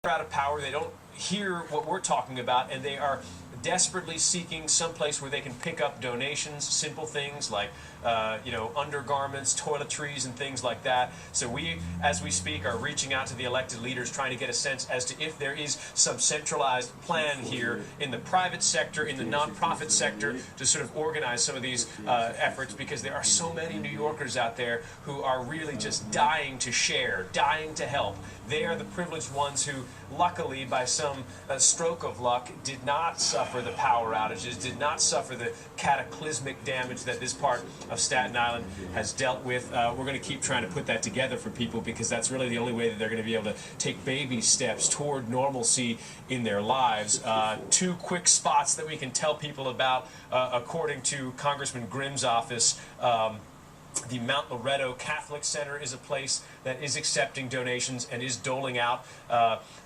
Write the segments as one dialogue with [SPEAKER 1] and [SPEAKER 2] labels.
[SPEAKER 1] out of power. They don't hear what we're talking about, and they are desperately seeking someplace where they can pick up donations, simple things like undergarments, toiletries, and things like that. So we, as we speak, are reaching out to the elected leaders, trying to get a sense as to if there is some centralized plan here in the private sector, in the nonprofit sector, to sort of organize some of these efforts, because there are so many New Yorkers out there who are really just dying to share, dying to help. They are the privileged ones who, luckily, by some stroke of luck, did not suffer the power outages, did not suffer the cataclysmic damage that this part of Staten Island has dealt with. We're going to keep trying to put that together for people, because that's really the only way that they're going to be able to take baby steps toward normalcy in their lives. Two quick spots that we can tell people about, according to Congressman Grimm's office. The Mount Loretto Catholic Center is a place that is accepting donations and is doling out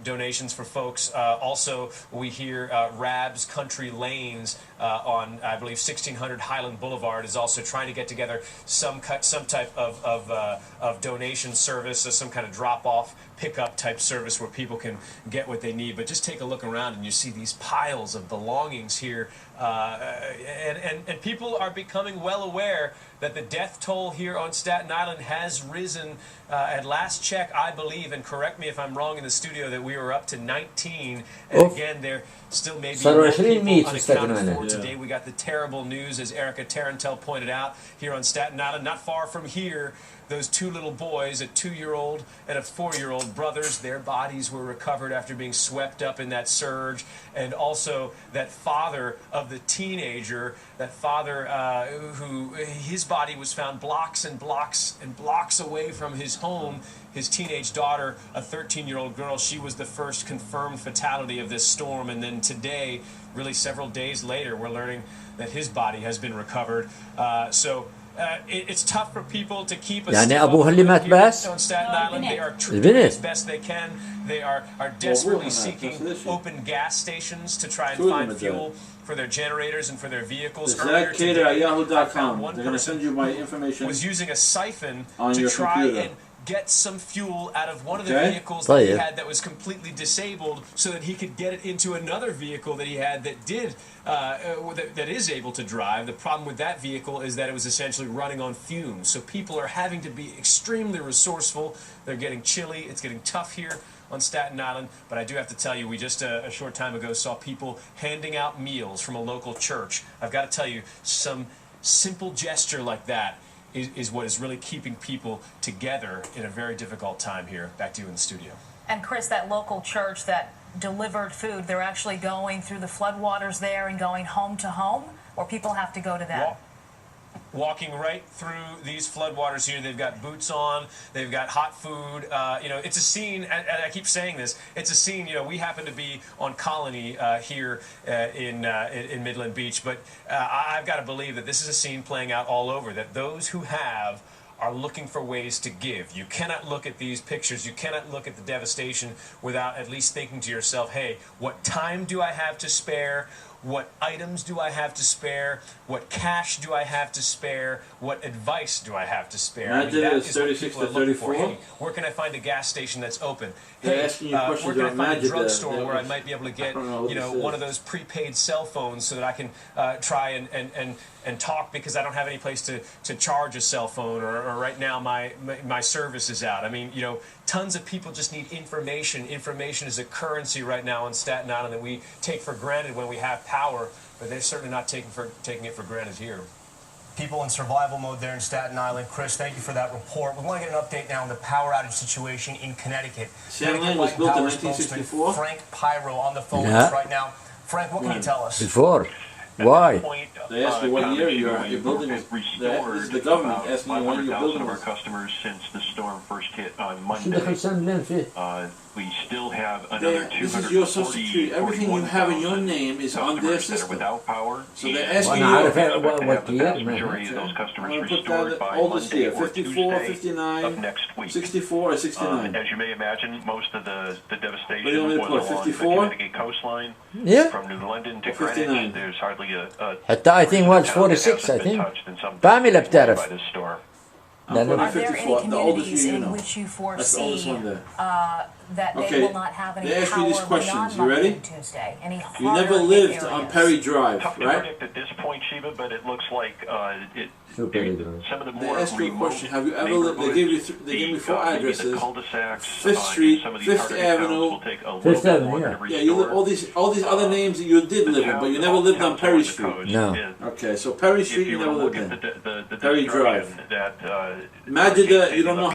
[SPEAKER 1] donations for folks. Also, we hear Rab's Country Lanes on, I believe, 1600 Highland Boulevard is also trying to get together some type of donation service, some kind of drop-off, pickup type service where people can get what they need. But just take a look around and you see these piles of belongings here, and people are becoming well aware that the death toll here on Staten Island has risen. At last check, I believe, and correct me if I'm wrong in the studio, that we were up to 19. And again, there still may be more people unaccounted for. Today we got the terrible news, as Erica Tarantel pointed out, here on Staten Island. Not far from here, those two little boys, a 2-year-old and a 4-year-old brothers, their bodies were recovered after being swept up in that surge. And also that father of the teenager, that father who his body was found blocks and blocks and blocks away from his home. His teenage daughter, a 13-year-old girl, she was the first confirmed fatality of this storm. And then today, really several days later, we're learning that his body has been recovered. It's tough for people to keep a
[SPEAKER 2] يعني أبوها اللي مات بس
[SPEAKER 1] on Staten Island. They are doing as best they can. They are desperately seeking open gas stations to try and find fuel for their generators and for their vehicles. Earlier today, I found one person who was using a siphon to try and get some fuel out of one of the vehicles that he had that was completely disabled, so that he could get it into another vehicle that he had that is able to drive. The problem with that vehicle is that it was essentially running on fumes. So people are having to be extremely resourceful. They're getting chilly. It's getting tough here on Staten Island. But I do have to tell you, we just a short time ago saw people handing out meals from a local church. I've got to tell you, some simple gesture like that is what is really keeping people together in a very difficult time here. Back to you in the studio.
[SPEAKER 3] And Chris, that local church that delivered food, they're actually going through the floodwaters there and going home to home, or people have to go to them?
[SPEAKER 1] Walking right through these floodwaters here. They've got boots on. They've got hot food. It's a scene, and I keep saying this, it's a scene, we happen to be on Colony here in Midland Beach, but I've got to believe that this is a scene playing out all over, that those who have are looking for ways to give. You cannot look at these pictures, you cannot look at the devastation without at least thinking to yourself, hey, what time do I have to spare? What items do I have to spare? What cash do I have to spare? What advice do I have to spare? I mean, that is what people are looking for. Hey, where can I find a gas station that's open? Hey, where can I find a drugstore where I might be able to get, one of those prepaid cell phones so that I can try and talk, because I don't have any place to charge a cell phone, or right now my service is out. I mean, tons of people just need information. Information is a currency right now on Staten Island that we take for granted when we have power, but they're certainly not taking it for granted here.
[SPEAKER 4] People in survival mode there in Staten Island. Chris, thank you for that report. We want to get an update now on the power outage situation in Connecticut.
[SPEAKER 5] Staten Island was built in 1964.
[SPEAKER 4] Frank Pyro on the phone with us right now. Frank, what can you tell us?
[SPEAKER 2] Before. Why?
[SPEAKER 5] They asked you what year your building was restored. The government asked me when your building
[SPEAKER 6] of our
[SPEAKER 5] was.
[SPEAKER 6] customers since the storm first hit on Monday. We still have another
[SPEAKER 5] This is your social security. Everything you have in your name is on their system.
[SPEAKER 6] Without power.
[SPEAKER 5] So they're asking you.
[SPEAKER 2] what
[SPEAKER 6] the vast majority of those customers restored by Monday or
[SPEAKER 5] 54,
[SPEAKER 6] Tuesday
[SPEAKER 5] 59,
[SPEAKER 6] of next week.
[SPEAKER 5] 64 or 69.
[SPEAKER 6] As you may imagine, most of the devastation
[SPEAKER 5] But you only
[SPEAKER 6] was
[SPEAKER 5] put
[SPEAKER 6] along
[SPEAKER 5] 54?
[SPEAKER 6] the Connecticut coastline.
[SPEAKER 2] Yeah.
[SPEAKER 6] From New London to
[SPEAKER 5] 59.
[SPEAKER 6] Greenwich, there's hardly a
[SPEAKER 2] حتى I think was 46 I think. بعملها بتعرف.
[SPEAKER 6] by this storm.
[SPEAKER 5] I'm
[SPEAKER 3] Are there
[SPEAKER 5] 54,
[SPEAKER 3] any
[SPEAKER 5] the oldest
[SPEAKER 3] communities
[SPEAKER 5] you
[SPEAKER 3] in
[SPEAKER 5] know.
[SPEAKER 3] which you
[SPEAKER 5] That's the oldest
[SPEAKER 3] foresee
[SPEAKER 5] one there.
[SPEAKER 3] that they
[SPEAKER 5] Okay,
[SPEAKER 3] will not have any
[SPEAKER 5] they ask
[SPEAKER 3] power
[SPEAKER 5] you these questions.
[SPEAKER 3] beyond
[SPEAKER 5] You
[SPEAKER 3] Monday
[SPEAKER 5] ready?
[SPEAKER 3] and Tuesday. Any
[SPEAKER 5] You
[SPEAKER 3] harder
[SPEAKER 5] never
[SPEAKER 3] hit
[SPEAKER 5] lived on
[SPEAKER 3] areas.
[SPEAKER 5] Perry Drive,
[SPEAKER 6] Tough to
[SPEAKER 5] right?
[SPEAKER 6] predict at this point, Sheba, but it looks like
[SPEAKER 2] No Perry Drive.
[SPEAKER 6] some of the
[SPEAKER 5] They
[SPEAKER 6] more
[SPEAKER 5] ask you a
[SPEAKER 6] remote
[SPEAKER 5] question. Have you ever lived? They gave you four
[SPEAKER 6] maybe the
[SPEAKER 5] addresses.
[SPEAKER 6] cul-de-sacs,
[SPEAKER 5] Fifth Street,
[SPEAKER 6] some of these
[SPEAKER 5] Fifth
[SPEAKER 6] harder hit towns
[SPEAKER 5] Avenue.
[SPEAKER 6] will take a
[SPEAKER 2] Fifth
[SPEAKER 6] little bit
[SPEAKER 2] Avenue,
[SPEAKER 6] longer to
[SPEAKER 5] Yeah, you
[SPEAKER 6] restore.
[SPEAKER 5] all these other names that you did live in, but you never lived on Perry Street.
[SPEAKER 2] No.
[SPEAKER 5] Okay, so Perry Street
[SPEAKER 6] If
[SPEAKER 5] you
[SPEAKER 6] you
[SPEAKER 5] never
[SPEAKER 6] look
[SPEAKER 5] lived
[SPEAKER 6] at
[SPEAKER 5] in.
[SPEAKER 6] the
[SPEAKER 5] Perry
[SPEAKER 6] destruction
[SPEAKER 5] Drive.
[SPEAKER 6] that
[SPEAKER 5] Imagine that you don't know